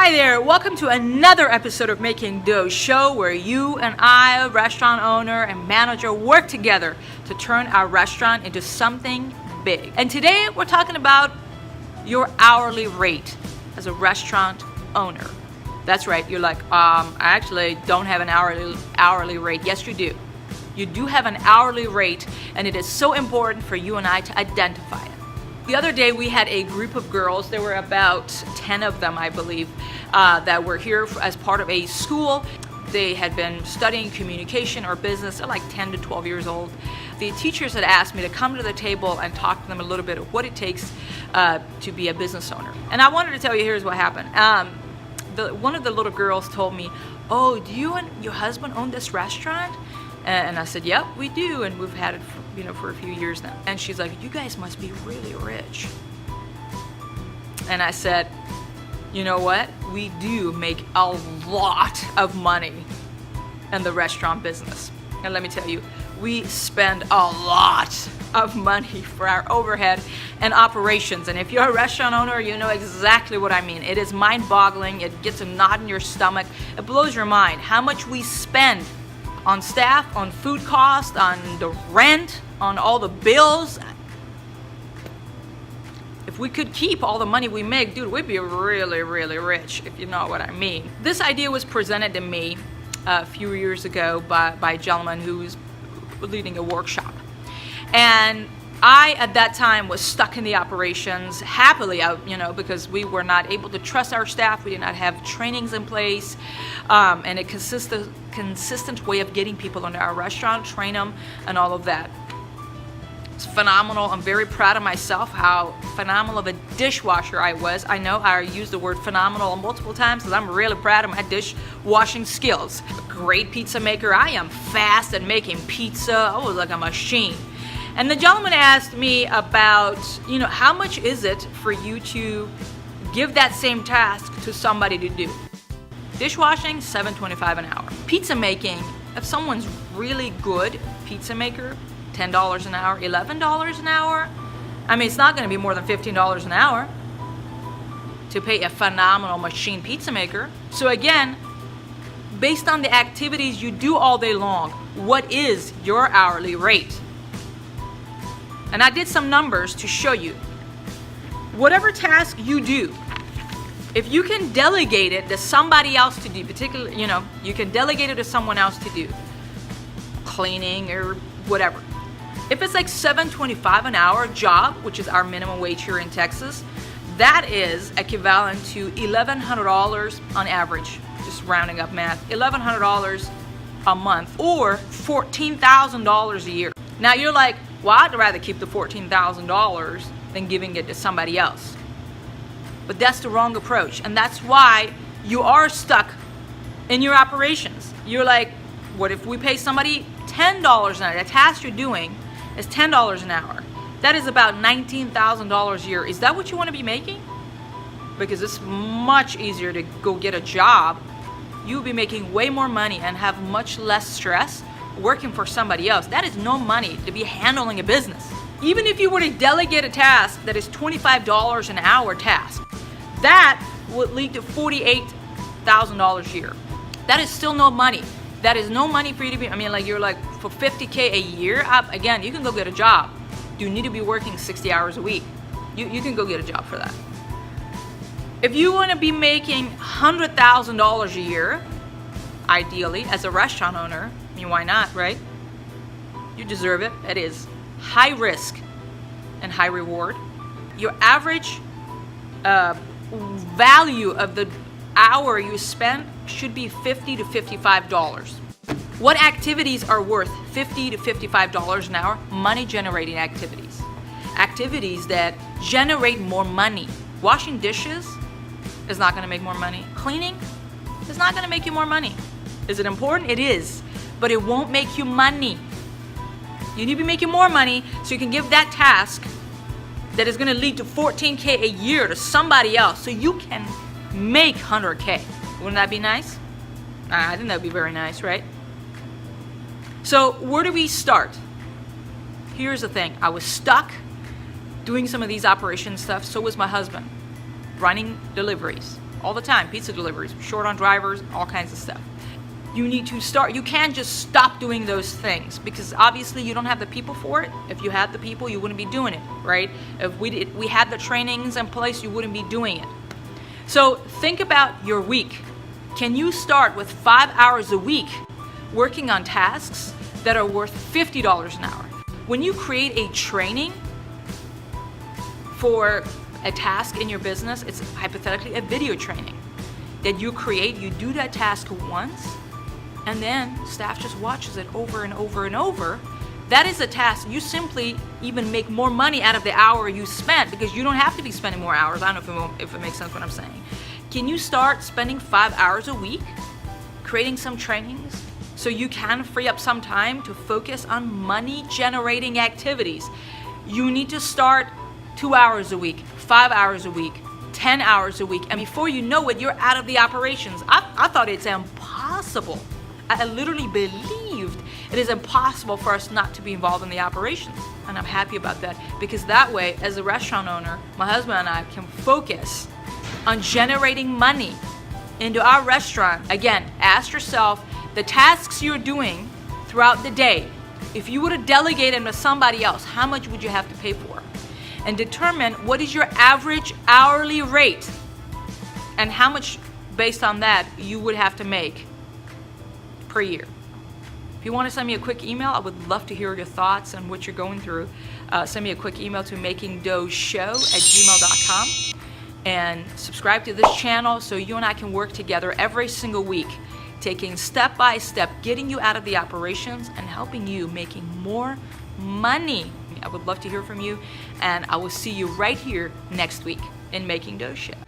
Hi there, welcome to another episode of Making Dough Show, where you and I, a restaurant owner and manager, work together to turn our restaurant into something big. And today we're talking about your hourly rate as a restaurant owner. That's right, you're like, I actually don't have an hourly rate. Yes, you do. You do have an hourly rate, and it is so important for you and I to identify it. The other day we had a group of girls, there were about 10 of them I believe, that were here as part of a school. They had been studying communication or business. They're like 10 to 12 years old. The teachers had asked me to come to the table and talk to them a little bit of what it takes to be a business owner. And I wanted to tell you, here's what happened. One of the little girls told me, "Oh, do you and your husband own this restaurant?" And I said, "Yep, we do, and we've had it for a few years now." And she's like, "You guys must be really rich." And I said, "You know what? We do make a lot of money in the restaurant business. And let me tell you, we spend a lot of money for our overhead and operations. And if you're a restaurant owner, you know exactly what I mean. It is mind-boggling. It gets a knot in your stomach. It blows your mind how much we spend on staff, on food costs, on the rent, on all the bills. If we could keep all the money we make, dude, we'd be really, really rich, if you know what I mean." This idea was presented to me a few years ago by a gentleman who was leading a workshop. And I, at that time, was stuck in the operations happily, because we were not able to trust our staff. We did not have trainings in place, and a consistent way of getting people into our restaurant, train them, and all of that. It's phenomenal. I'm very proud of myself, how phenomenal of a dishwasher I was. I know I used the word phenomenal multiple times because I'm really proud of my dishwashing skills. A great pizza maker. I am fast at making pizza. I was like a machine. And the gentleman asked me about, how much is it for you to give that same task to somebody to do? Dishwashing, $7.25 an hour. Pizza making, if someone's really good pizza maker, $10 an hour, $11 an hour. I mean, it's not going to be more than $15 an hour to pay a phenomenal machine pizza maker. So again, based on the activities you do all day long, what is your hourly rate? And I did some numbers to show you. Whatever task you do, if you can delegate it to somebody else to do, particularly, you can delegate it to someone else to do, cleaning or whatever. If it's like $7.25 an hour job, which is our minimum wage here in Texas, that is equivalent to $1,100 on average, just rounding up math, $1,100 a month or $14,000 a year. Now you're like, well, I'd rather keep the $14,000 than giving it to somebody else. But that's the wrong approach, and that's why you are stuck in your operations. You're like, what if we pay somebody $10 an hour? The task you're doing is $10 an hour. That is about $19,000 a year. Is that what you want to be making? Because it's much easier to go get a job. You'll be making way more money and have much less stress working for somebody else. That is no money to be handling a business. Even if you were to delegate a task that is $25 an hour task, that would lead to $48,000 a year. That is still no money. That is no money for you to be, you're like, for $50K a year, again, you can go get a job. You need to be working 60 hours a week. You can go get a job for that. If you want to be making $100,000 a year, ideally, as a restaurant owner, why not, right? You deserve it. It is high risk and high reward. Your average value of the hour you spend should be $50 to $55. What activities are worth $50 to $55 an hour? Money generating activities. Activities that generate more money. Washing dishes is not going to make more money. Cleaning is not going to make you more money. Is it important? It is. But it won't make you money. You need to be making more money so you can give that task that is going to lead to $14K a year to somebody else so you can make $100K. Wouldn't that be nice? I think that would be very nice, right? So where do we start? Here's the thing. I was stuck doing some of these operation stuff. So was my husband, running deliveries. all the time, pizza deliveries, short on drivers, all kinds of stuff. You need to start. You can't just stop doing those things because obviously you don't have the people for it. If you had the people, you wouldn't be doing it, right? If we had the trainings in place, you wouldn't be doing it. So think about your week. Can you start with 5 hours a week working on tasks that are worth $50 an hour? When you create a training for a task in your business, it's hypothetically a video training that you create. You do that task once, and then staff just watches it over and over and over. That is a task. You simply even make more money out of the hour you spent because you don't have to be spending more hours. I don't know if it makes sense what I'm saying. Can you start spending 5 hours a week creating some trainings so you can free up some time to focus on money generating activities? You need to start 2 hours a week, 5 hours a week, 10 hours a week, and before you know it, you're out of the operations. I thought it's impossible. I literally believed it is impossible for us not to be involved in the operations. And I'm happy about that because that way, as a restaurant owner, my husband and I can focus on generating money into our restaurant. Again, ask yourself the tasks you're doing throughout the day. If you were to delegate them to somebody else, how much would you have to pay for? And determine what is your average hourly rate and how much based on that you would have to make per year. If you want to send me a quick email, I would love to hear your thoughts on what you're going through. Send me a quick email to makingdoughshow@gmail.com and subscribe to this channel so you and I can work together every single week, taking step by step, getting you out of the operations and helping you making more money. I would love to hear from you, and I will see you right here next week in Making Dough Show.